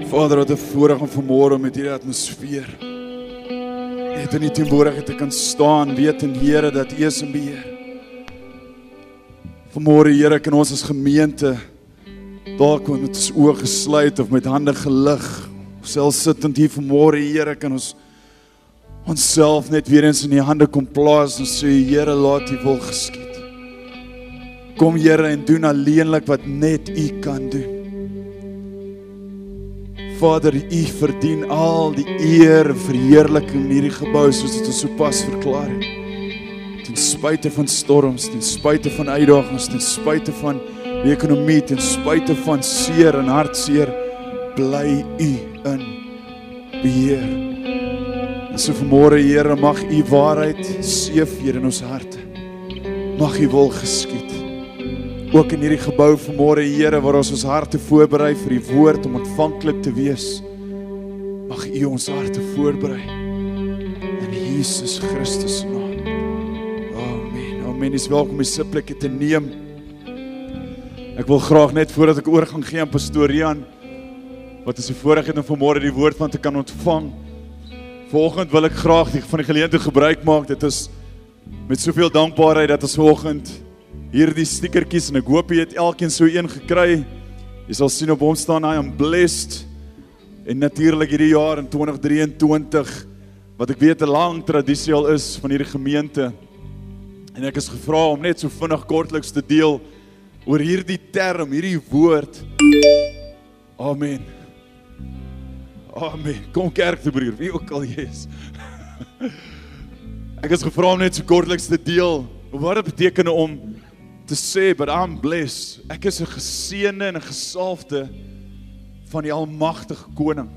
Vader, wat 'n voorreg om vanmôre met hierdie atmosfeer net in die teenwoordigheid te kan staan, weet en Here dat U is in beheer. Vanmôre Here, kan ons as gemeente dalk met ons oë gesluit of met hande gelig, selfs sittend hier vanmôre Here, kan ons onsself net weer eens in U hande kom plaas en sê, Here, laat U wil geskied. Kom Here en doen alleenlik wat net U kan doen. Vader, U verdien al die eer en verheerliking in hierdie gebou, soos dit ons sopas verklaar het. Ten spyte van storms, ten spyte van uitdagings, ten spyte van die ekonomie, ten spyte van seer en hartseer, bly U in beheer. En so vanmôre, Here, mag U waarheid seef hier in ons harte. Mag U wil geskied. Ook in hierdie gebou vanmôre, Here, waar ons harte voorberei vir die woord om ontvanklik te wees. Mag U ons harte voorberei. In Jesus Christus naam. Amen. Amen. Is welkom om die sitplekke te neem. Ek wil graag net voordat ek oorgang gee aan Pastoor Rian, wat is 'n voorreg het om vanmôre die woord van te kan ontvang. Vanoggend wil ek graag van die geleentheid gebruik maak. Dit is met soveel dankbaarheid dat ons vanoggend hierdie stickertjies, en ek hoop jy het elkeen so een gekry. Jy sal sien op hom staan, I am blessed. En natuurlik hierdie jaar in 2023, wat ek weet 'n lang tradisie al is van hierdie gemeente. En ek is gevra om net so vinnig kortliks te deel oor hierdie term, hierdie woord. Amen. Amen. Kom kerk toe, broer, wie ook al jy is. Ek is gevra om net so kortliks te deel wat dit beteken om te sê, but I'm blessed. Ek is 'n geseënde en 'n gesalfde van die almagtige koning.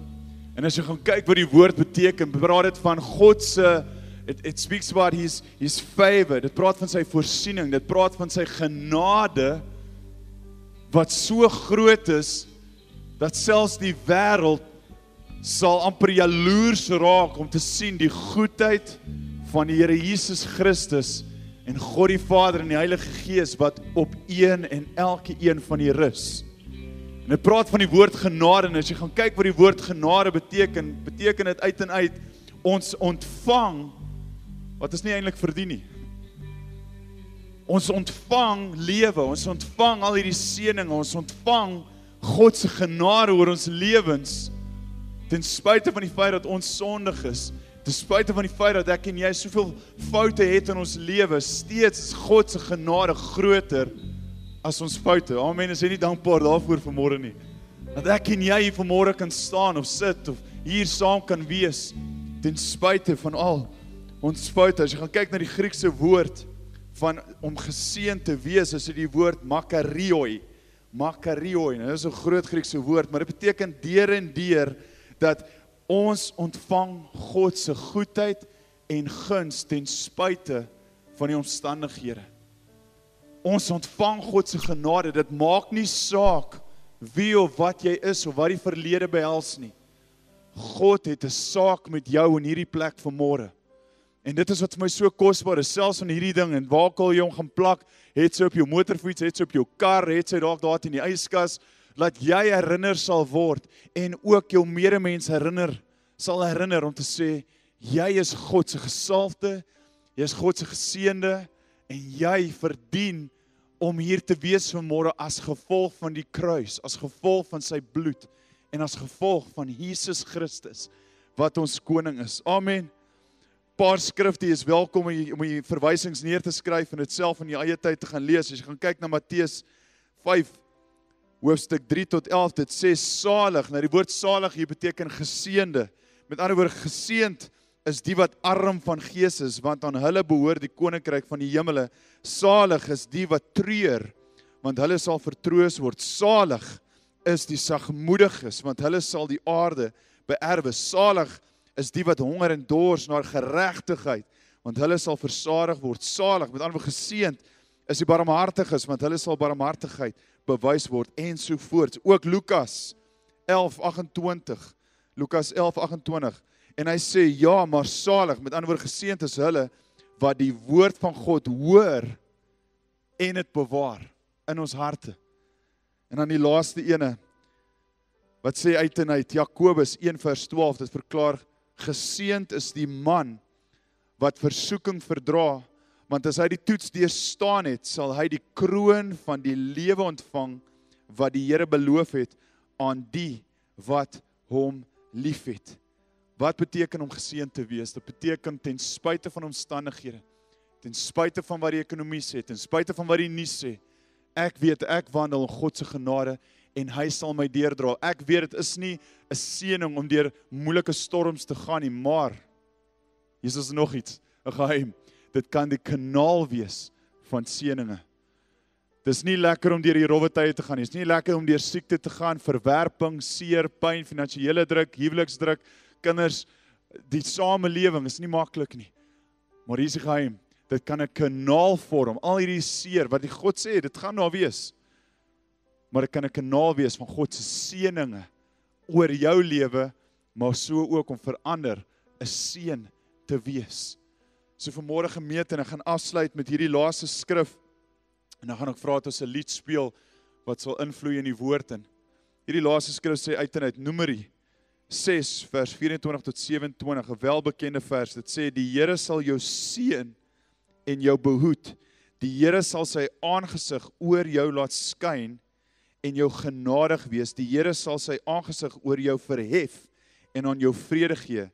En as jy gaan kyk wat die woord beteken, praat dit van God se, it speaks about his favor, dit praat van sy voorsiening, dit praat van sy genade, wat so groot is, dat selfs die wêreld sal amper jaloers raak om te sien die goedheid van die Here Jesus Christus en God die Vader en die Heilige Gees wat op een en elke een van die rus. En dit praat van die woord genade, en as jy gaan kyk wat die woord genade beteken dit uit en uit, ons ontvang, wat is nie eintlik verdien nie. Ons ontvang lewe, ons ontvang al hierdie seëninge, ons ontvang God se genade oor ons lewens, ten spyte van die feit dat ons sondig is, ten spyte van die feit dat ek en jy soveel foute het in ons lewe, steeds is God se genade groter as ons foute. Amen, is jy nie dankbaar daarvoor vanmôre nie? Dat ek en jy hier vanmôre kan staan of sit of hier saam kan wees, ten spyte van al ons foute. As jy gaan kyk na die Griekse woord van om geseënd te wees, is dit die woord makarioi. Makarioi, nou, dit is 'n groot Griekse woord, maar dit beteken deur en deur dat ons ontvang God se goedheid en guns ten spyte van die omstandighede. Ons ontvang God se genade, dit maak nie saak wie of wat jy is of wat die verlede behels nie. God het 'n saak met jou in hierdie plek vanmôre. En dit is wat vir my so kosbaar is, selfs van hierdie ding, en waar kan jy hom gaan plak, het sy op jou motorfiets, het sy op jou kar, het sy dalk daar in die yskas, laat jy herinner sal word, en ook jou medemens sal herinner om te sê, jy is God se gesalfde, jy is God se geseënde, en jy verdien om hier te wees vanmôre as gevolg van die kruis, as gevolg van sy bloed, en as gevolg van Jesus Christus, wat ons koning is. Amen. Paar skrifte is welkom om die verwysings neer te skryf en dit self in jou eie tyd te gaan lees. As jy gaan kyk na Matteus 5, hoofstuk 3 tot 11, dit sê salig. Nou die woord salig hier beteken geseënde. Met ander woorde, geseënd is die wat arm van gees is, want aan hulle behoort die koninkryk van die hemele. Salig is die wat treur, want hulle sal vertroos word. Salig is die sagmoediges, want hulle sal die aarde beerwe. Salig is die wat honger en dors na geregtigheid, want hulle sal versadig word. Salig, met ander woorde geseënd, is die barmhartiges, want hulle sal barmhartigheid bewys word, ensovoorts. Ook Lukas 11:28, Lukas 11:28, en hy sê, ja, maar salig, met ander woorde geseënd is hulle, wat die woord van God hoor, en het bewaar, in ons harte. En dan die laaste ene, Wat sê uit en uit? Jakobus 1 vers 12, dit verklaar, geseënd is die man wat versoeking verdra, want as hy die toets deurstaan het, sal hy die kroon van die lewe ontvang, wat die Here beloof het, aan die wat hom liefhet. Wat beteken om geseënd te wees? Dit beteken ten spyte van omstandighede, ten spyte van wat die ekonomie sê, ten spyte van wat die nuus sê, ek weet, ek wandel in God se genade, en hy sal my deurdra. Ek weet, dit is nie 'n seëning om deur moeilike storms te gaan nie, maar, hier is nog iets, 'n geheim, dit kan die kanaal wees van seëninge. Dis nie lekker om deur die rowwe tye te gaan nie, dis nie lekker om deur siekte te gaan, verwerping, seer, pyn, finansiële druk, huweliksdruk, kinders, die samelewing is nie maklik nie. Maar hier is die geheim, dit kan 'n kanaal vorm, al hierdie seer, wat die God sê, dit gaan daar wees, maar dit kan 'n kanaal wees van God se seëninge oor jou lewe, maar so ook om vir ander 'n seën te wees. So vanmôre gemeente, en ek gaan afsluit met hierdie laaste skrif, en dan gaan ek vra dat ons 'n lied speel, wat sal invloei in die woord in. Hierdie laaste skrif sê uit en uit, Numeri 6 vers 24 tot 27, 'n welbekende vers, dit sê, die Here sal jou seën en jou behoed, die Here sal sy aangesig oor jou laat skyn, en jou genadig wees, die Here sal sy aangesig oor jou verhef, en aan jou vrede gee,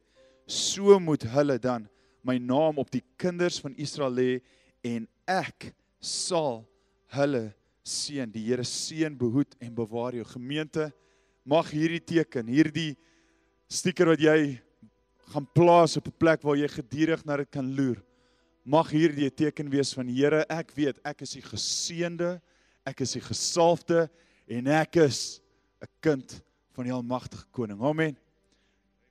so moet hulle dan my naam op die kinders van Israel lê, en ek sal hulle seën. Die Here seën, behoed en bewaar jou. Gemeente, mag hierdie teken, hierdie stiker wat jy gaan plaas op 'n plek waar jy gedurig na dit kan loer, mag hierdie 'n teken wees van, Here, ek weet, ek is die geseënde, ek is die gesalfde, en ek is 'n kind van die almagtige koning. Amen.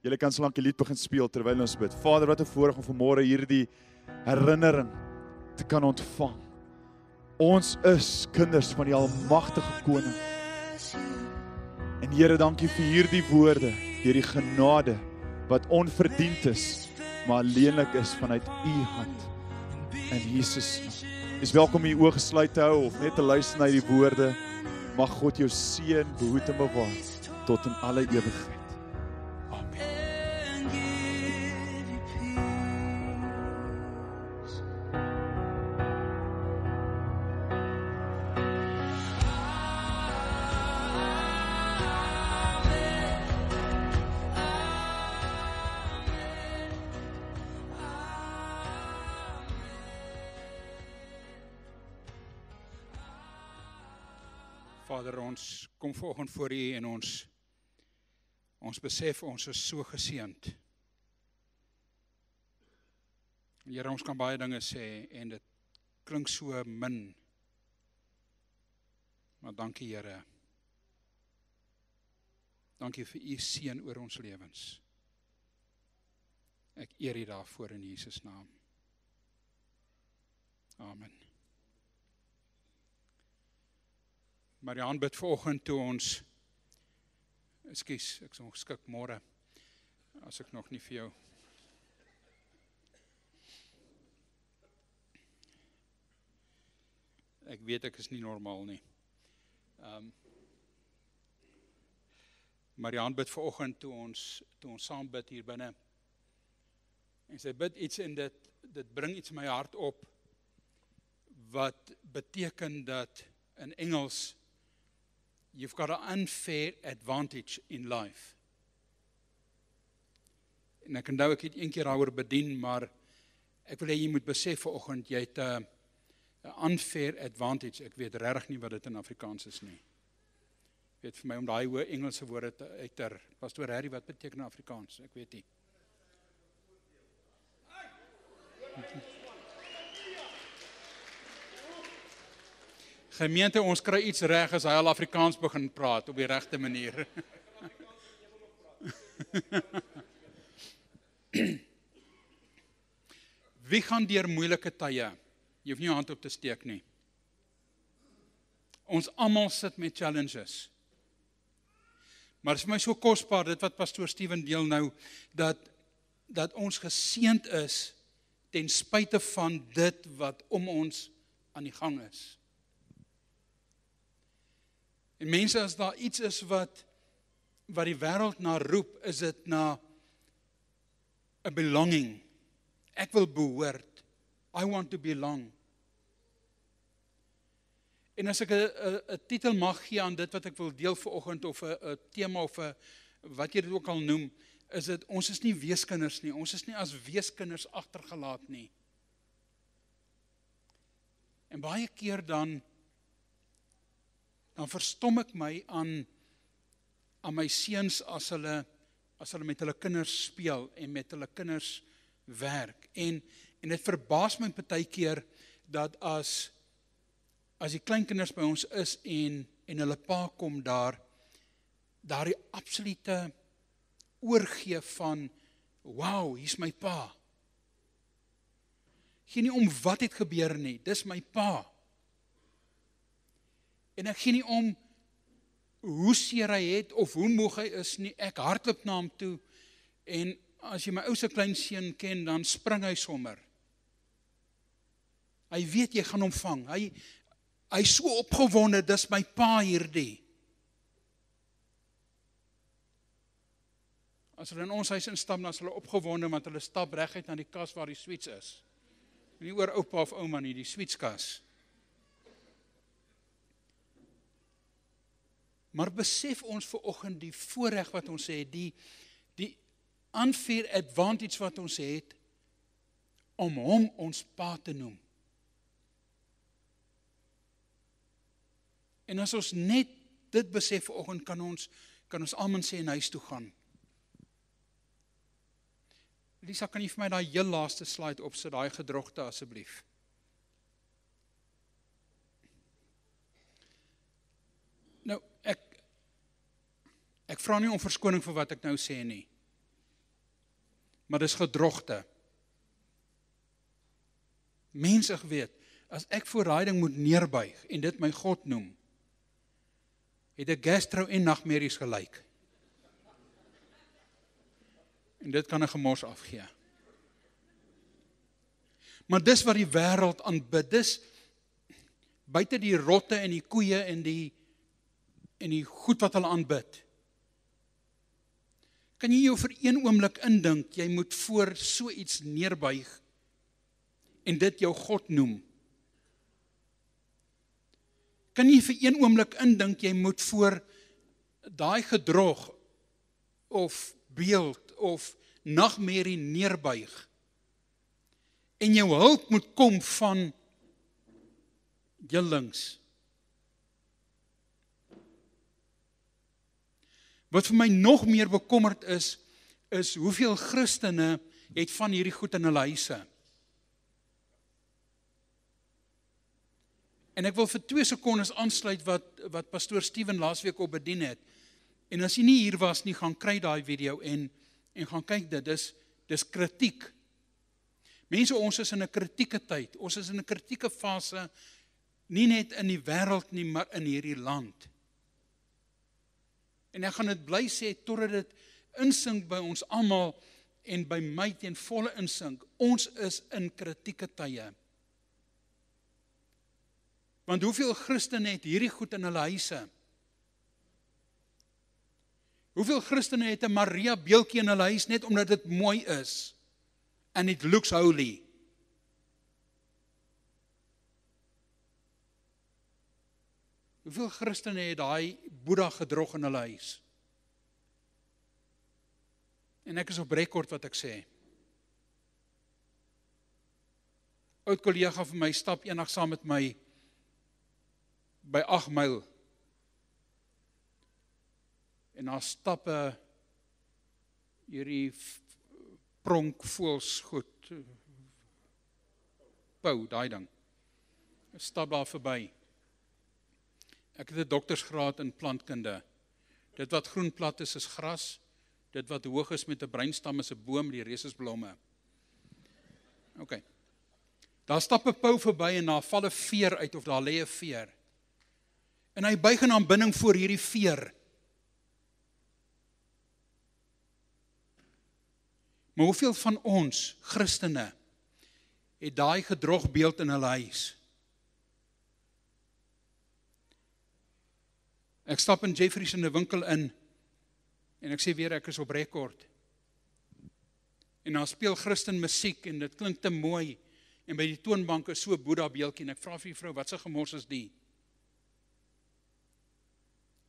Julle kan solank die lied begin speel terwyl ons bid. Vader, wat 'n voorreg om vanmôre hierdie herinnering te kan ontvang. Ons is kinders van die almagtige koning. En Here, dankie vir hierdie woorde, deur die genade wat onverdiend is, maar alleenlik is vanuit U hand. In Jesus naam. Is welkom om U oë gesluit te hou of net te luister na die woorde. Mag God jou seën, behoed en bewaar tot in alle ewigheid. Vader, ons kom vanoggend voor U en ons besef ons is so geseënd. Here, ons kan baie dinge sê en dit klink so min. Maar dankie Here. Dankie vir U seën oor ons lewens. Ek eer U daarvoor in Jesus naam. Amen. Marian bid vanoggend toe ons, ekskuus, ek is nog geskik môre, as ek nog nie vir jou. Ek weet ek is nie normaal nie. Marian bid vanoggend toe ons saam bid hier binne. En sy bid iets en dit bring iets in my hart op, wat beteken dat in Engels, you've got an unfair advantage in life. En ek onthou ek het een keer daaroor bedien, maar ek wil hê jy moet besef vanoggend, jy het 'n unfair advantage. Ek weet regtig nie wat dit in Afrikaans is nie. Ek weet vir my om daai hoë Engelse woorde te uiter. Pastoor Harry, wat beteken Afrikaans? Ek weet nie. Gemeente, ons kry iets reg as hy al Afrikaans begin praat op die regte manier. Wie gaan deur moeilike tye? Jy hoef nie jou hand op te steek nie. Ons almal sit met challenges. Maar dit is vir my so kosbaar, dit wat pastoor Steven deel nou, dat ons geseënd is ten spyte van dit wat om ons aan die gang is. En mense, as daar iets is wat wat die wêreld na roep, is dit na 'n belonging. Ek wil behoort. I want to belong. En as ek 'n titel mag gee aan dit wat ek wil deel vanoggend, of 'n tema, of wat jy dit ook al noem, is dit, ons is nie weeskinders nie, ons is nie as weeskinders agtergelaat nie. En baie keer dan verstom ek my aan my seuns as hulle met hulle kinders speel en met hulle kinders werk. En dit verbaas my partykeer dat as die kleinkinders by ons is en hulle pa kom daar die absolute oorgee van, wow, hier's my pa. Gee nie om wat het gebeur nie, dis my pa. En ek gee nie om hoe seer hy het of hoe moeg hy is nie, ek hardloop na hom toe, en as jy my ouse kleinseun ken, dan spring hy sommer. Hy weet jy gaan hom vang, hy is so opgewonde, dis my pa hierdie. As hulle in ons huis instap, dan is hulle opgewonde, want hulle stap reguit na die kas waar die sweets is. Nie oor oupa of ouma nie, die sweetskas. Maar besef ons vanoggend die voorreg wat ons het, die unfair advantage wat ons het, om hom ons pa te noem. En as ons net dit besef vanoggend, kan ons almal sê in huis toe gaan. Lisa, kan jy vir my daai heel laaste slide opsit, daai gedrogte asseblief? Nou, ek vra nie om verskoning vir wat ek nou sê nie. Maar dis gedrogte. Mense weet, as ek voor daai ding moet neerbuig en dit my God noem, het ek gastro en nagmerries gelyk. En dit kan 'n gemors afgee. Maar dis wat die wêreld aanbid, dis buite die rotte en die koeie en die goed wat hulle aanbid. Kan jy jou vir een oomblik indink, jy moet voor so iets neerbuig en dit jou God noem? Kan jy vir een oomblik indink, jy moet voor daai gedrog of beeld of nagmerrie neerbuig en jou hulp moet kom van jou links? Wat vir my nog meer bekommerd is hoeveel Christene het van hierdie goed in hulle huise. En ek wil vir 2 sekondes aansluit wat pastoor Steven laasweek op bedien het. En as jy nie hier was nie, gaan kry daai video en gaan kyk dit, dis kritiek. Mense, ons is in 'n kritieke tyd, ons is in 'n kritieke fase, nie net in die wêreld nie, maar in hierdie land. En ek gaan dit bly sê, totdat dit insink by ons almal, en by my ten volle insink, ons is in kritieke tye. Want hoeveel Christene het hierdie goed in hulle huise? Hoeveel Christene het 'n Maria beeldjie in hulle huis net omdat dit mooi is? And it looks holy. Hoeveel Christene het daai Boeddha gedrog in hulle huis? En ek is op rekord wat ek sê. Oud kollega van my stap eendag saam met my by 8 myl. En daar stap hierdie pronkvoëls goed. Pou, daai ding. Stap daar verby. Ek het 'n doktorsgraad in plantkunde. Dit wat groen plat is gras. Dit wat hoog is met 'n breinstam is 'n boom, die res is blomme. OK. Daar stap 'n pou verby en daar val 'n veer uit of daar lê 'n veer. En hy buig in aanbidding voor hierdie veer. Maar hoeveel van ons, Christene, het daai gedrogbeeld in hulle huis? Ek stap in Jeffries in 'n winkel in, En ek sê weer, ek is op rekord. En dan speel Christen musiek en dit klink te mooi. En by die toonbank is so Boeddha beeldjie en ek vra vir die vrou, wat se gemors is die?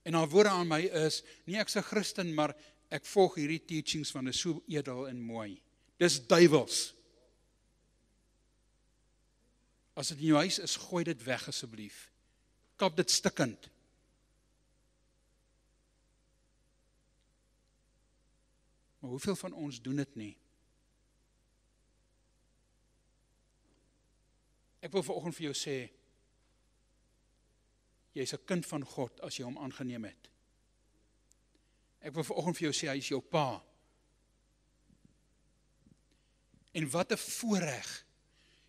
En haar woorde aan my is, nie ek's 'n Christen, maar ek volg hierdie teachings van dit is so edel en mooi. Dis duiwels. As dit in jou huis is, gooi dit weg asseblief. Kap dit stikkend. Maar hoeveel van ons doen dit nie? Ek wil vanoggend vir jou sê, jy is 'n kind van God as jy hom aangeneem het. Ek wil vanoggend vir jou sê, hy is jou pa. En wat 'n voorreg,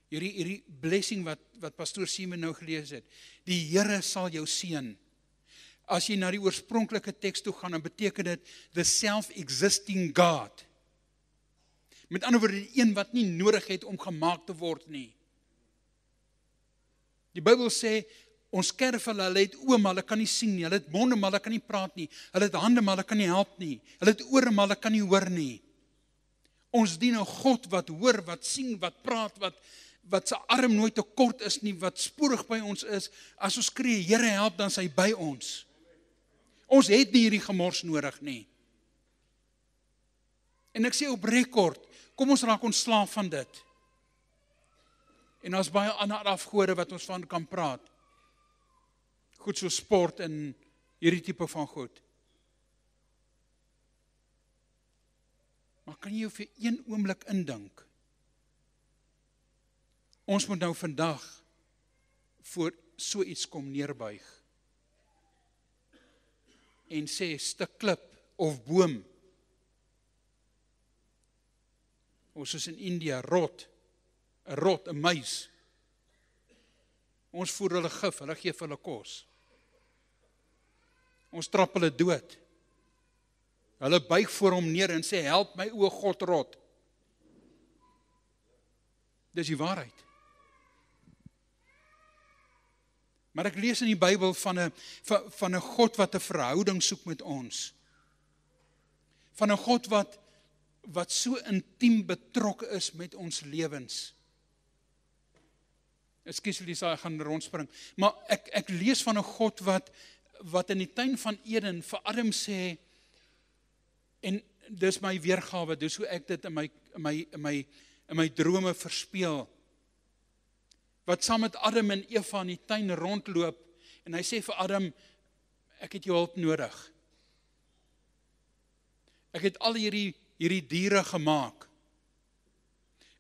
hierdie blessing wat pastoor Simon nou gelees het. Die Here sal jou seën. As jy na die oorspronklike teks toe gaan, dan beteken dit the self-existing God. Met ander woorde, die een wat nie nodig het om gemaak te word nie. Die Bybel sê, ons sterfele, hulle het oë, maar hulle kan nie sien nie. Hulle het monde, maar hulle kan nie praat nie. Hulle het hande, maar hulle kan nie help nie. Hulle het ore, maar hulle kan nie hoor nie. Ons dien 'n God wat hoor, wat sien, wat praat, wat sy arm nooit te kort is nie, wat spoedig by ons is. As ons skree, Here help, dan is hy by ons. Ons het nie hierdie gemors nodig nie. En ek sê op rekord, kom ons raak ontslaaf van dit. En daar's baie ander afgode wat ons van kan praat. Goed so sport en hierdie tipe van goed. Maar kan jy jou vir een oomblik indink? Ons moet nou vandag voor so iets kom neerbuig. En sê, stuk klip of boom. Ons is in India, rot, 'n muis. Ons voer hulle gif, hulle gee vir hulle kos. Ons trap hulle dood. Hulle buig voor hom neer en sê, help my o God rot. Dis die waarheid. Maar ek lees in die Bybel van 'n God wat 'n verhouding soek met ons. Van 'n God wat so intiem betrokke is met ons lewens. Ekskuus Lisa, ek gaan rondspring. Maar ek lees van 'n God wat in die tuin van Eden vir Adam sê, en dis my weergawe, dis hoe ek dit in my drome verspeel. Wat saam met Adam en Eva in die tuin rondloop, en hy sê vir Adam, ek het jou hulp nodig. Ek het al hierdie diere gemaak.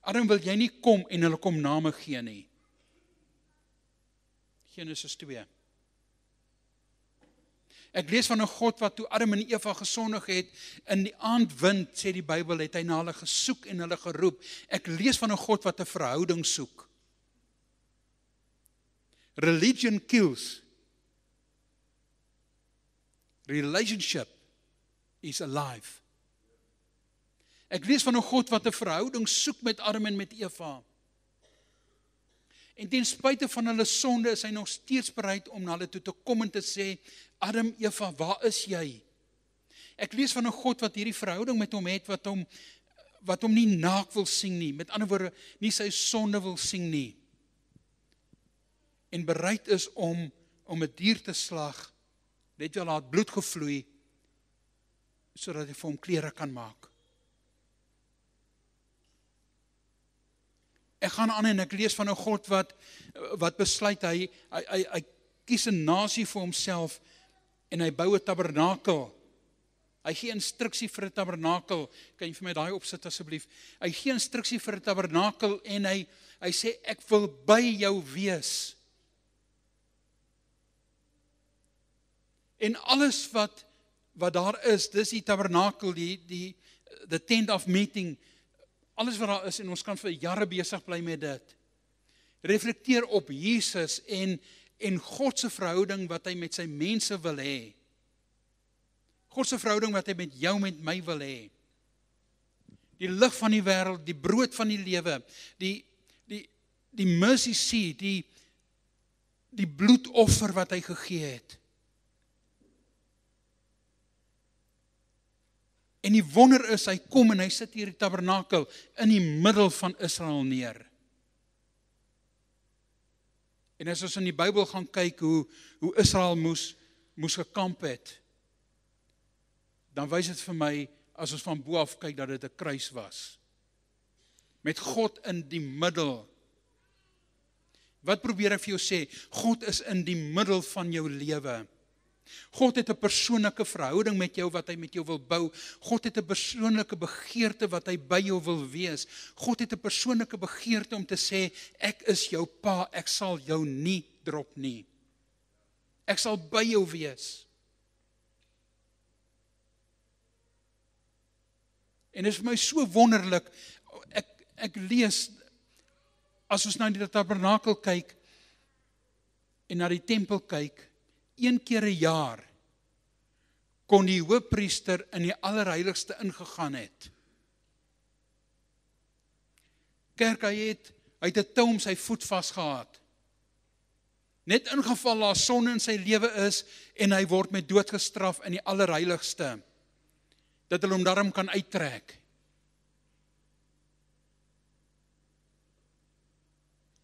Adam, wil jy nie kom en hulle kom name gee nie? Genesis 2. Ek lees van 'n God wat toe Adam en Eva gesondig het, in die aandwind, sê die Bybel, het hy na hulle gesoek en hulle geroep. Ek lees van 'n God wat 'n verhouding soek. Religion kills. Relationship is alive. Ek lees van 'n God wat 'n verhouding soek met Adam en met Eva. En ten spyte van hulle sonde is hy nog steeds bereid om na hulle toe te kom en te sê, Adam, Eva, waar is jy? Ek lees van 'n God wat hierdie verhouding met hom het, wat hom nie naak wil sien nie, met ander woorde, nie sy sonde wil sien nie. En bereid is om 'n dier te slag, net wel laat bloed gevloei, sodat hy vir hom klere kan maak. Ek gaan aan en ek lees van 'n God wat besluit, hy kies 'n nasie vir homself, en hy bou 'n tabernakel. Hy gee instruksie vir 'n tabernakel. Kan jy vir my daai opsit asseblief? Hy gee instruksie vir 'n tabernakel en hy sê, ek wil by jou wees. En alles wat daar is, dis die tabernakel, die tent of meeting, alles wat daar is, en ons kan vir jare besig bly met dit. Reflekteer op Jesus en God se verhouding wat hy met sy mense wil hê. God se verhouding wat hy met jou, met my wil hê. Die lig van die wêreld, die brood van die lewe, die mercy seat, die bloedoffer wat hy gegee het. En die wonder is, hy kom en hy sit hier die tabernakel in die middel van Israel neer. En as ons in die Bybel gaan kyk hoe Israel moes gekamp het, dan wys dit vir my, as ons van bo af kyk, dat dit 'n kruis was. Met God in die middel. Wat probeer ek vir jou sê? God is in die middel van jou lewe. God het 'n persoonlike verhouding met jou wat hy met jou wil bou. God het 'n persoonlike begeerte wat hy by jou wil wees. God het 'n persoonlike begeerte om te sê, ek is jou pa, ek sal jou nie drop nie. Ek sal by jou wees. En dit is vir my so wonderlik, ek lees, as ons na die tabernakel kyk, en na die tempel kyk, 1 keer 'n jaar, kon die hoofpriester in die allerheiligste ingegaan het. Kerk, hy het 'n tou om sy voet vasgehad. Net ingeval daar sonde in sy lewe is, en hy word met dood gestraf in die allerheiligste, dat hulle hom daarom kan uittrek.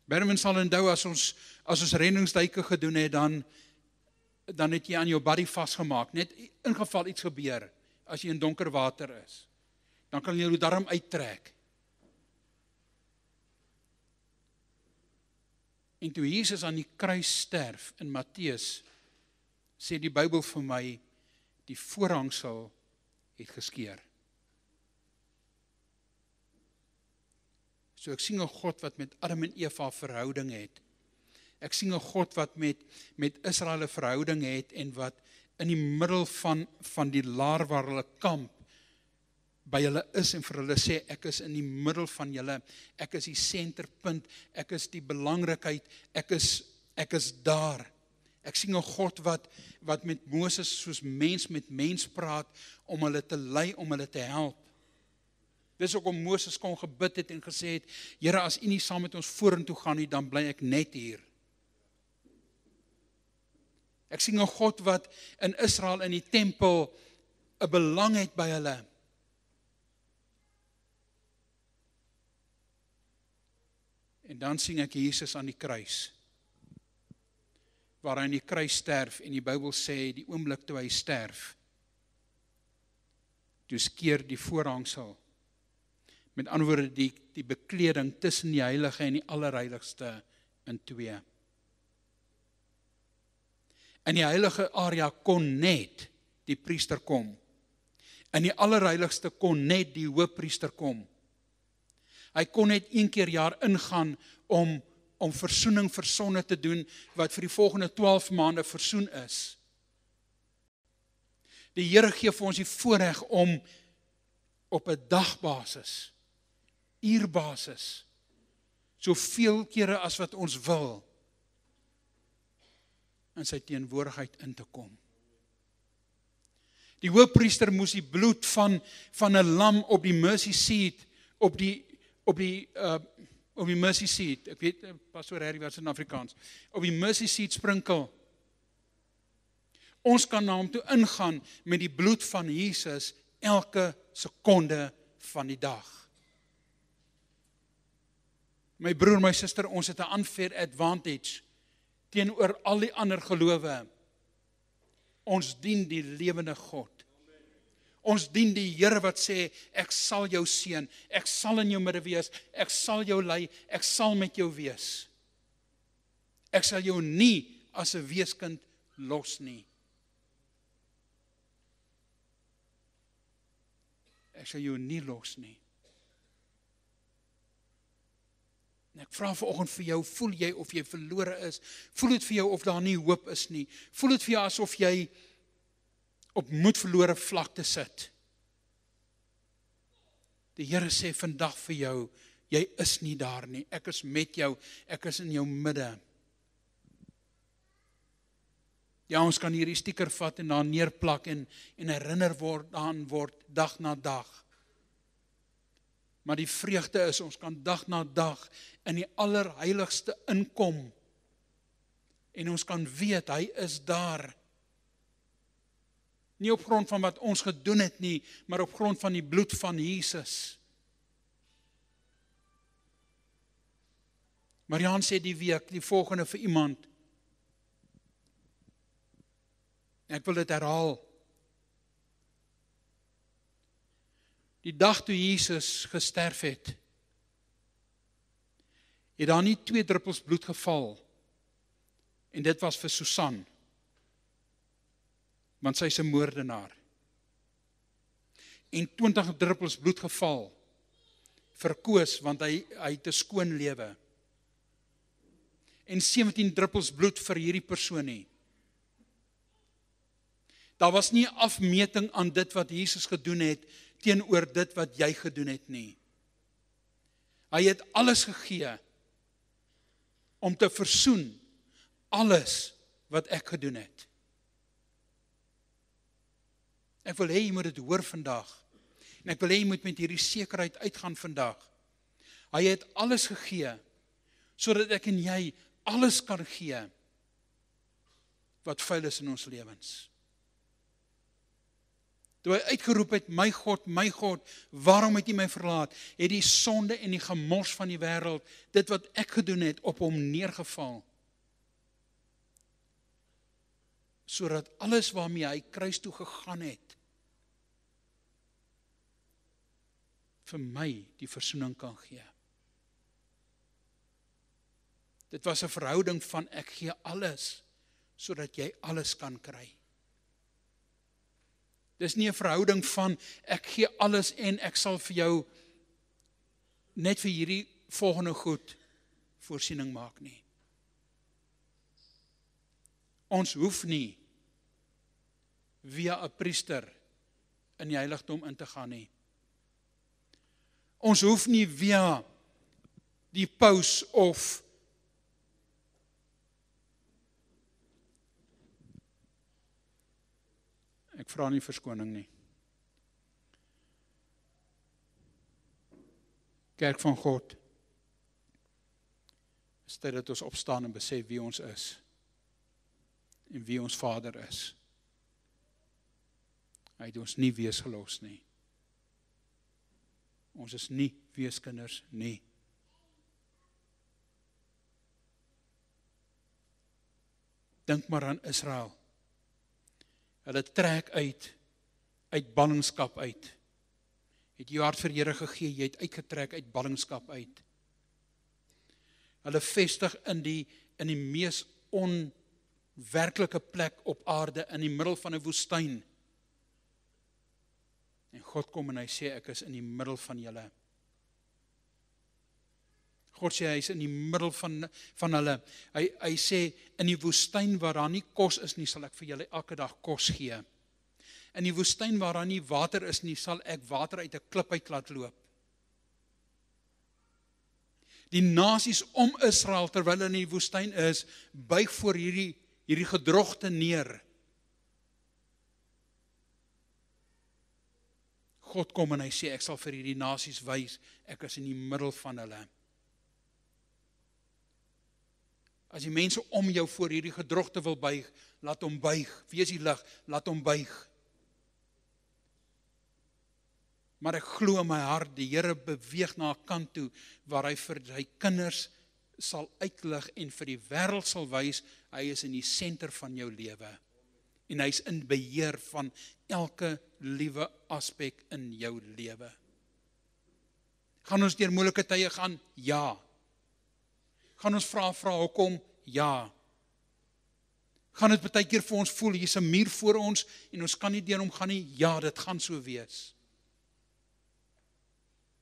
Berman sal onthou, as ons reddingsduike gedoen het, dan het jy aan jou body vasgemaak, net in geval iets gebeur, as jy in donker water is, dan kan jy jou daarom uittrek. En toe Jesus aan die kruis sterf in Matteus, sê die Bybel vir my, die voorhangsel het geskeur. So ek sien 'n God wat met Adam en Eva verhouding het. Ek sien 'n God wat met Israel 'n verhouding het, en wat in die middel van die laar waar hulle kamp, by hulle is, en vir hulle sê, ek is in die middel van julle, ek is die senterpunt, ek is die belangrikheid, ek is daar. Ek sien 'n God wat met Moses soos mens met mens praat, om hulle te lei, om hulle te help. Dis ook om Moses kon gebid het en gesê het, Here, as U nie saam met ons vorentoe gaan nie, dan bly ek net hier. Ek sien 'n God wat in Israel in die tempel 'n belang het by hulle. En dan sien ek Jesus aan die kruis, waar hy aan die kruis sterf, en die Bybel sê, die oomblik toe hy sterf, toe skeur die voorhangsel, met ander woorde die bekleding tussen die heilige en die allerheiligste in twee. In die heilige area kon net die priester kom. In die allerheiligste kon net die hoofpriester kom. Hy kon net 1 keer per jaar ingaan om versoening vir sonde te doen, wat vir die volgende 12 maande versoen is. Die Here gee vir ons die voorreg om op 'n dagbasis, uurbasis, soveel kere as wat ons wil, in sy teenwoordigheid in te kom. Die hoofpriester moes die bloed van 'n lam op die mercy seat, op die mercy seat, ek weet, Pastor Harry, wat is in Afrikaans, op die mercy seat sprinkel. Ons kan na hom toe ingaan met die bloed van Jesus elke sekonde van die dag. My broer, my suster, ons het 'n unfair advantage teenoor al die ander gelowe. Ons dien die lewende God. Ons dien die Here wat sê, ek sal jou seën, ek sal in jou midde wees, ek sal jou lei, ek sal met jou wees. Ek sal jou nie as 'n weeskind los nie. Ek sal jou nie los nie. En ek vra vanoggend vir jou, voel jy of jy verlore is? Voel dit vir jou of daar nie hoop is nie? Voel dit vir jou asof jy op moedverlore vlakte sit? Die Here sê vandag vir jou, jy is nie daar nie. Ek is met jou, ek is in jou midde. Ja, ons kan hierdie stiker vat en daar neerplak en herinner word dag na dag. Maar die vreugde is, ons kan dag na dag in die allerheiligste inkom. En ons kan weet, hy is daar. Nie op grond van wat ons gedoen het nie, maar op grond van die bloed van Jesus. Mariaan sê die week, die volgende vir iemand. Ek wil dit herhaal. Die dag toe Jesus gesterf het, het daar nie 2 druppels bloed geval, en dit was vir Susan, want sy is 'n moordenaar. En 20 druppels bloed geval, vir Koos, want hy het 'n skoon lewe. En 17 druppels bloed vir hierdie persoon nie. Daar was nie 'n afmeting aan dit wat Jesus gedoen het, teenoor dit wat jy gedoen het nie. Hy het alles gegee, om te versoen, alles wat ek gedoen het. Ek wil hê jy moet dit hoor vandag. En ek wil hê jy moet met hierdie sekerheid uitgaan vandag. Hy het alles gegee, sodat ek en jy alles kan gee, wat vuil is in ons lewens. Toe hy uitgeroep het, my God, waarom het U my verlaat? Het die sonde en die gemors van die wêreld, dit wat ek gedoen het, op hom neergeval. Sodat alles waarmee hy kruis toe gegaan het, vir my die versoening kan gee. Dit was 'n verhouding van ek gee alles, sodat jy alles kan kry. Dis nie 'n verhouding van ek gee alles en ek sal vir jou net vir hierdie volgende goed voorsiening maak nie. Ons hoef nie via 'n priester in die heiligdom in te gaan nie. Ons hoef nie via die paus of ek vra nie verskoning nie. Kerk van God, is tyd dat ons opstaan en besef wie ons is en wie ons Vader is. Hy het ons nie weesgelos nie. Ons is nie weeskinders nie. Dink maar aan Israel. Hulle trek uit ballingskap uit. Het jou hart vir Here gegee, jy het uitgetrek uit ballingskap uit. Hulle vestig in die mees onwerklike plek op aarde, in die middel van 'n woestyn. En God kom en hy sê, ek is in die middel van julle. God sê, hy is in die middel van hulle. Hy sê, in die woestyn waar daar nie kos is nie, sal ek vir julle elke dag kos gee. In die woestyn waar daar nie water is nie, sal ek water uit 'n klip uit laat loop. Die nasies om Israel, terwyl hulle in die woestyn is, buig voor hierdie gedrogte neer. God kom en hy sê, ek sal vir hierdie nasies wys, ek is in die middel van hulle. As die mense om jou voor hierdie gedrogte wil buig, laat hom buig. Wees die lig, laat hom buig. Maar ek glo in my hart, die Here beweeg na 'n kant toe, waar hy vir sy kinders sal uitlig en vir die wêreld sal wys, hy is in die senter van jou lewe. En hy is in beheer van elke liewe aspek in jou lewe. Gaan ons deur moeilike tye gaan? Ja. Gaan ons vra hoekom? Ja. Gaan dit baie keer vir ons voel, hier's 'n muur voor ons en ons kan nie deur hom gaan nie? Ja, dit gaan so wees.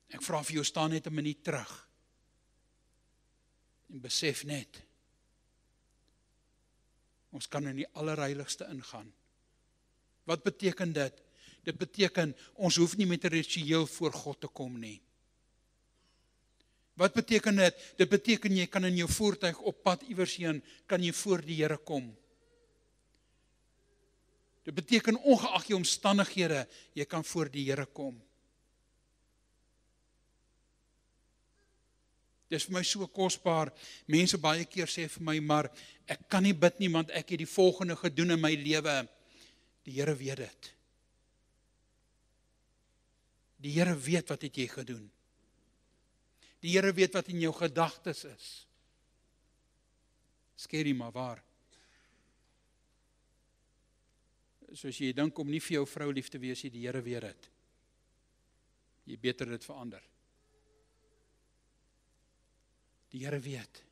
Ek vra vir jou, staan net 'n minuut terug en besef net, ons kan in die allerheiligste ingaan. Wat beteken dit? Dit beteken, ons hoef nie met 'n ritueel voor God te kom nie. Wat beteken dit? Dit beteken, jy kan in jou voertuig op pad iewers heen, kan jy voor die Here kom. Dit beteken, ongeag jou omstandighede, jy kan voor die Here kom. Dis vir my so kosbaar. Mense baie keer sê vir my, maar ek kan nie bid nie, want ek het die volgende gedoen in my lewe. Die Here weet dit. Die Here weet wat het jy gedoen. Die Here weet wat in jou gedagtes is. Skerry maar waar. Soos jy dink om nie vir jou vrou lief te wees, die Here weet dit. Jy beter dit verander. Die Here weet.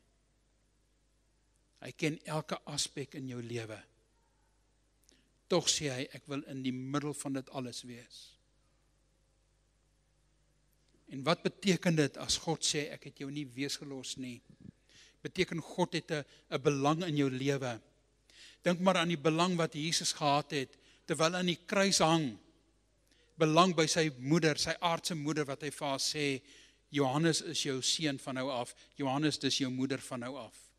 Hy ken elke aspek in jou lewe. Tog sê hy, ek wil in die middel van dit alles wees. En wat beteken dit as God sê, ek het jou nie weesgelos nie? Beteken God het 'n belang in jou lewe. Dink maar aan die belang wat Jesus gehad het, terwyl hy aan die kruis hang. Belang by sy moeder, sy aardse moeder, wat hy vir haar sê, Johannes is jou seun van nou af, Johannes dis jou moeder van nou af.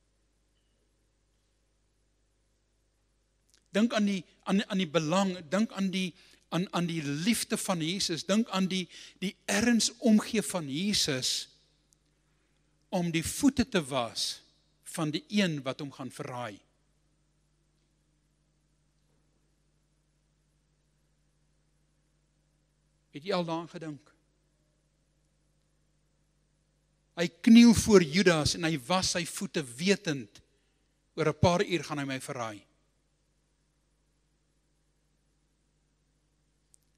Dink aan die belang, dink aan die liefde van Jesus, dink aan die erns omgee van Jesus, om die voete te was van die een wat hom gaan verraai. Het jy al daaraan gedink? Hy kniel voor Judas en hy was sy voete wetend, oor 'n paar uur gaan hy my verraai.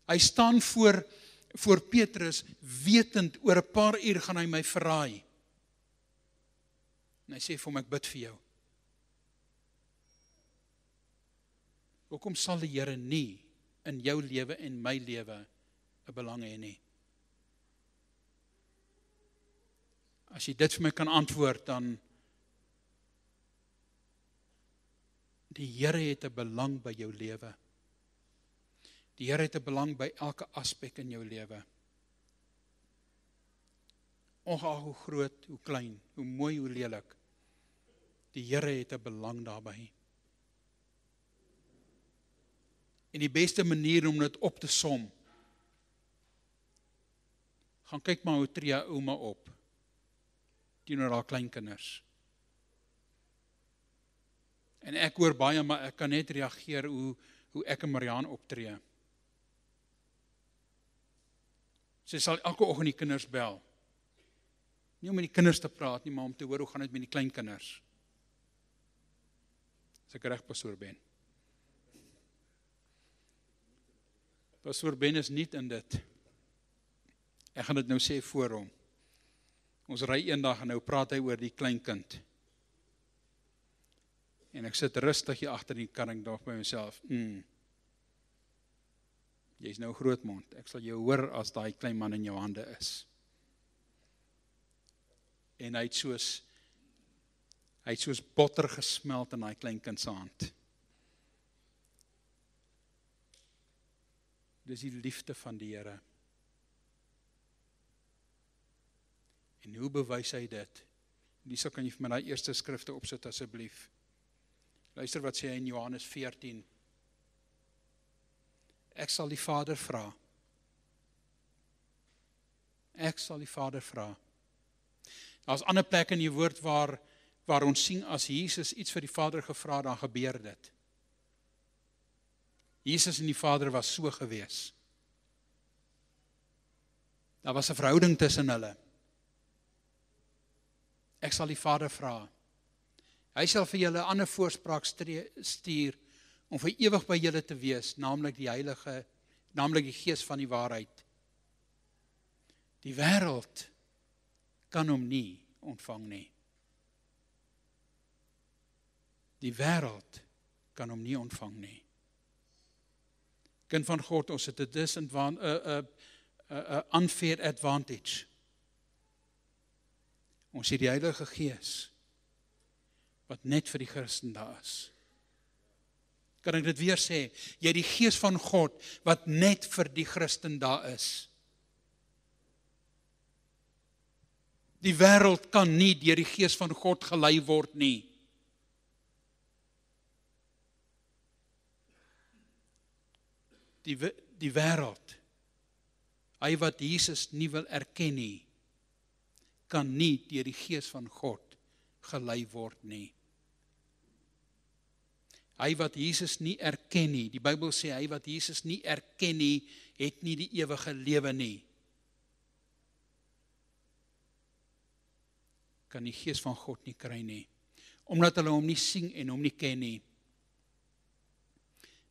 Hy staan voor Petrus, wetend, oor 'n paar uur gaan hy my verraai. En hy sê vir hom, ek bid vir jou. Hoekom sal die Here nie in jou lewe en my lewe 'n belang hê nie? As jy dit vir my kan antwoord, dan die Here het 'n belang by jou lewe. Die Here het 'n belang by elke aspek in jou lewe. Ongeag hoe groot, hoe klein, hoe mooi, hoe lelik. Die Here het 'n belang daarbey. En die beste manier om dit op te som, gaan kyk maar hoe tree ouma op teenoor haar kleinkinders. En ek hoor baie, maar ek kan net reageer hoe ek en Mariaan optree. Sy sal elke oggend die kinders bel. Nie om met die kinders te praat nie, maar om te hoor hoe gaan dit met die kleinkinders. As ek reg, Pastoor Ben. Pastoor Ben is nie in dit. Ek gaan dit nou sê voor hom. Ons ry eendag en nou praat hy oor die kleinkind. En ek sit rustig hier agter die kar en ek dink by myself, jy's nou grootmond, ek sal jou hoor as daai klein man in jou hande is. En hy het soos botter gesmelt in daai kleinkind se hand. Dis die liefde van die Here. En hoe bewys hy dit? Lisa, kan jy vir my daai eerste skrifte opsit asseblief? Luister wat sê hy in Johannes 14. Ek sal die Vader vra. Ek sal die Vader vra. Daar's ander plekke in die woord waar ons sien as Jesus iets vir die Vader gevra, dan gebeur dit. Jesus en die Vader was so gewees. Daar was 'n verhouding tussen hulle. Ek sal die Vader vra. Hy sal vir julle 'n ander voorspraak stuur om vir ewig by julle te wees, naamlik die Gees van die waarheid. Die wêreld kan hom nie ontvang nie. Die wêreld kan hom nie ontvang nie. Kind van God, ons het 'n unfair advantage. Ons het die Heilige Gees wat net vir die Christen daar is. Kan ek dit weer sê? Jy het die Gees van God wat net vir die Christen daar is. Die wêreld kan nie deur die Gees van God gelei word nie. Die wêreld, hy wat Jesus nie wil erken nie, kan nie deur die Gees van God gelei word nie. Hy wat Jesus nie erken nie, die Bybel sê, hy wat Jesus nie erken nie, het nie die ewige lewe nie. Kan die Gees van God nie kry nie, omdat hulle hom nie sien en hom nie ken nie.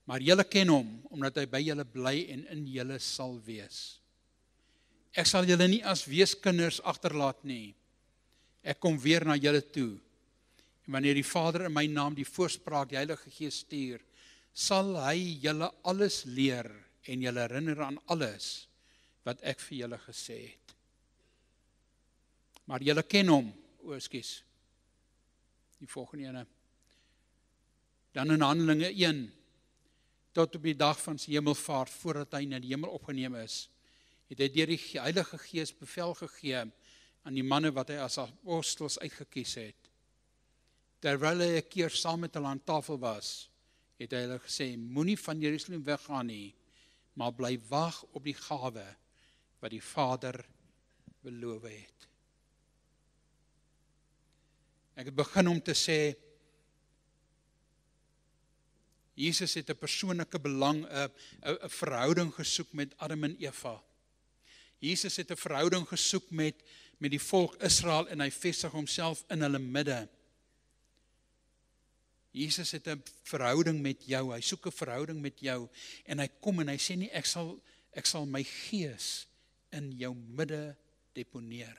Maar julle ken hom, omdat hy by julle bly en in julle sal wees. Ek sal julle nie as weeskinders agterlaat nie. Ek kom weer na julle toe. En wanneer die Vader in my naam die voorspraak, die Heilige Gees stuur, sal hy julle alles leer en julle herinner aan alles wat ek vir julle gesê het. Maar julle ken hom, ekskuus. Die volgende ene. Dan in Handelinge 1, tot op die dag van sy hemelvaart, voordat hy na die hemel opgeneem is, het hy deur die Heilige Gees bevel gegee aan die manne wat hy as apostels uitgekies het. Terwyl hy 'n keer saam met hulle aan tafel was, het hy hulle gesê, moenie van Jerusalem weggaan nie, maar bly wag op die gawe wat die Vader beloof het. Ek het begin om te sê, Jesus het 'n persoonlike belang, 'n verhouding gesoek met Adam en Eva. Jesus het 'n verhouding gesoek met die volk Israel en hy vestig homself in hulle midde. Jesus het 'n verhouding met jou, hy soek 'n verhouding met jou en hy kom en hy sê nie ek sal my Gees in jou midde deponeer.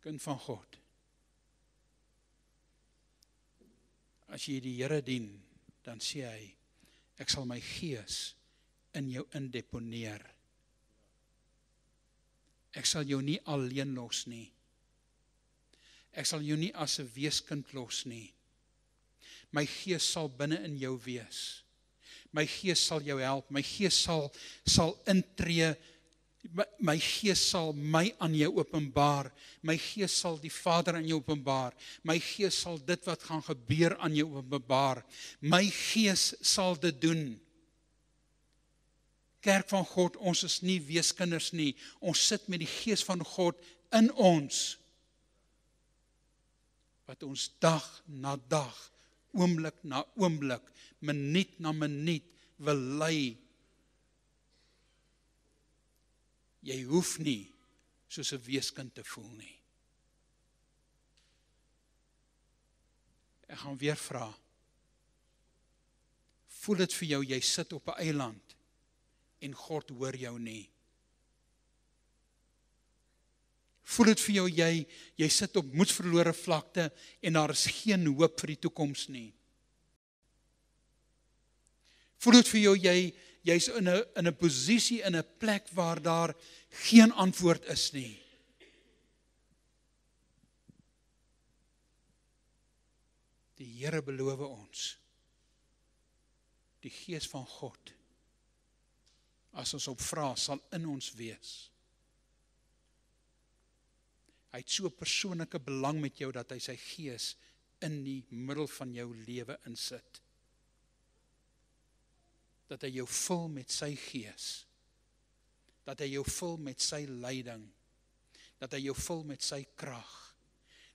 Kind van God. As jy die Here dien, dan sê hy, ek sal my Gees in jou indeponeer. Ek sal jou nie alleen los nie. Ek sal jou nie as 'n weeskind los nie. My Gees sal binne in jou wees. My Gees sal jou help. My Gees sal intree. My Gees sal my aan jou openbaar. My Gees sal die Vader aan jou openbaar. My Gees sal dit wat gaan gebeur aan jou openbaar. My Gees sal dit doen. Kerk van God, ons is nie weeskinders nie. Ons sit met die Gees van God in ons. Wat ons dag na dag, oomblik na oomblik, minuut na minuut wil lei. Jy hoef nie soos 'n weeskind te voel nie. Ek gaan weer vra. Voel dit vir jou, jy sit op 'n eiland en God hoor jou nie? Voel dit vir jou, jy sit op moedverlore vlakte en daar is geen hoop vir die toekoms nie? Voel dit vir jou, jy's in 'n posisie, in 'n plek waar daar geen antwoord is nie? Die Here beloof ons, die Gees van God, as ons op vra, sal in ons wees. Hy het so 'n persoonlike belang met jou, dat hy sy Gees in die middel van jou lewe insit. Dat hy jou vul met sy Gees. Dat hy jou vul met sy leiding. Dat hy jou vul met sy krag.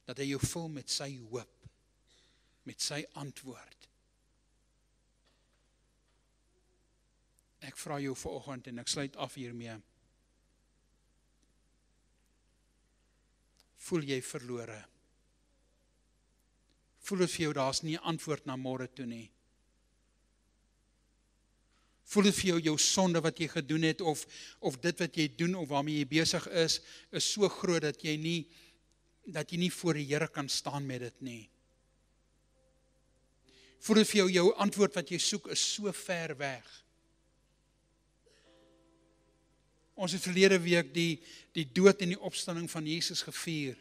Dat hy jou vul met sy hoop. Met sy antwoord. Ek vra jou vanoggend en ek sluit af hiermee. Voel jy verlore? Voel dit vir jou, daar's nie 'n antwoord na môre toe nie? Voel dit vir jou sonde wat jy gedoen het, of dit wat jy doen, of waarmee jy besig is so groot, dat jy nie voor die Here kan staan met dit nie? Voel dit vir jou antwoord wat jy soek is so ver weg? Ons het verlede week die dood en die opstanding van Jesus gevier.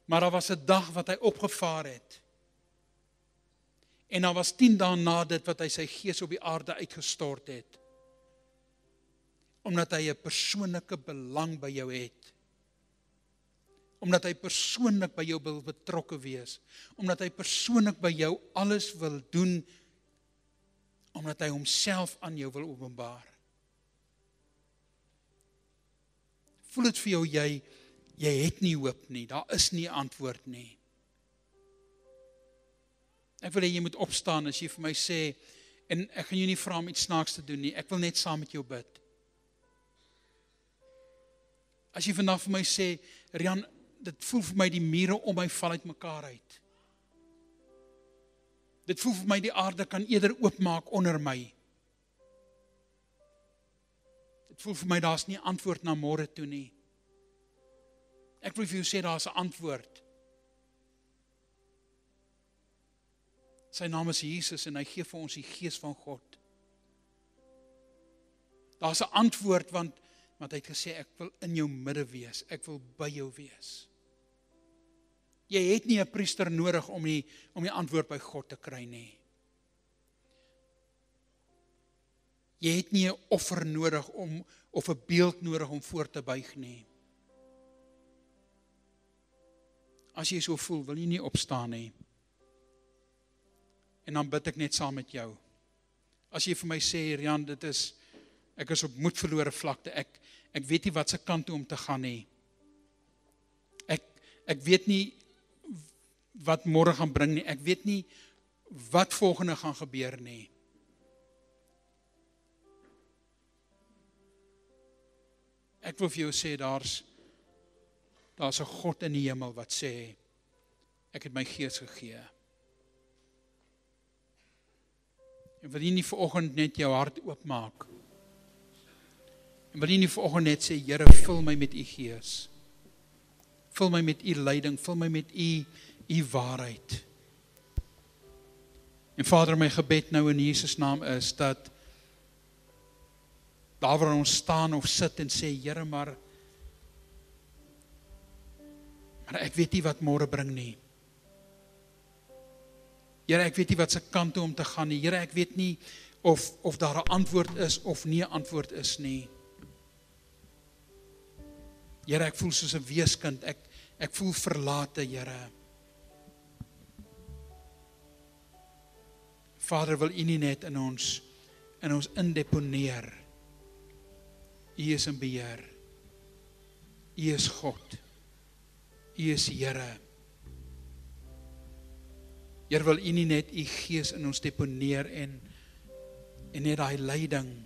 Maar daar was 'n dag wat hy opgevaar het. En daar was 10 dae na dit wat hy sy Gees op die aarde uitgestort het. Omdat hy 'n persoonlike belang by jou het. Omdat hy persoonlik by jou wil betrokke wees. Omdat hy persoonlik by jou alles wil doen. Omdat hy homself aan jou wil openbaar. Voel dit vir jou, jy het nie hoop nie, daar is nie antwoord nie. Ek wil hê jy moet opstaan as jy vir my sê, en ek gaan jou nie vra om iets snaaks te doen nie, ek wil net saam met jou bid. As jy vandag vir my sê, Rian, dit voel vir my die mure om my val uit mekaar uit. Dit voel vir my die aarde kan eerder oopmaak onder my. Dit voel vir my daar's nie antwoord na môre toe nie. Ek wil vir jou sê daar's 'n antwoord. Sy naam is Jesus en hy gee vir ons die Gees van God. Daar's 'n antwoord want hy het gesê ek wil in jou midde wees, ek wil by jou wees. Jy het nie 'n priester nodig om die antwoord by God te kry nie. Jy het nie 'n offer nodig of 'n beeld nodig om voor te buig nie. As jy so voel, wil jy nie opstaan nie. En dan bid ek net saam met jou. As jy vir my sê, Rian, ek is op moedverlore vlakte, ek weet nie wat se kant toe om te gaan nie. Ek weet nie wat môre gaan bring nie, ek weet nie wat volgende gaan gebeur nie. Ek wil vir jou sê, daar's 'n God in die hemel wat sê, ek het my Gees gegee. En wil jy nie vanoggend net jou hart oopmaak? En wil jy nie vanoggend net sê, Here, vul my met u Gees. Vul my met u leiding, vul my met u waarheid. En Vader, my gebed nou in Jesus naam is dat daar waar ons staan of sit en sê, Here, maar ek weet nie wat môre bring nie. Here, ek weet nie wat se kant toe om te gaan nie. Here, ek weet nie of daar 'n antwoord is of nie 'n antwoord is nie. Here, ek voel soos 'n weeskind. Ek voel verlate, Here. Vader, wil u nie net in ons indeponeer. U is in beheer. U is God. U is Here. Here, wil u nie net u Gees in ons deponeer en net daai leiding,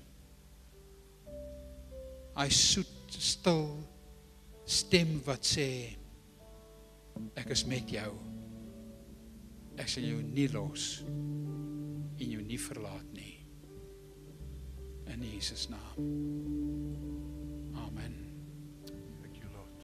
daai soet, stil stem wat sê, ek is met jou. Ek sal jou nie los en jou nie verlaat nie. In Jesus naam.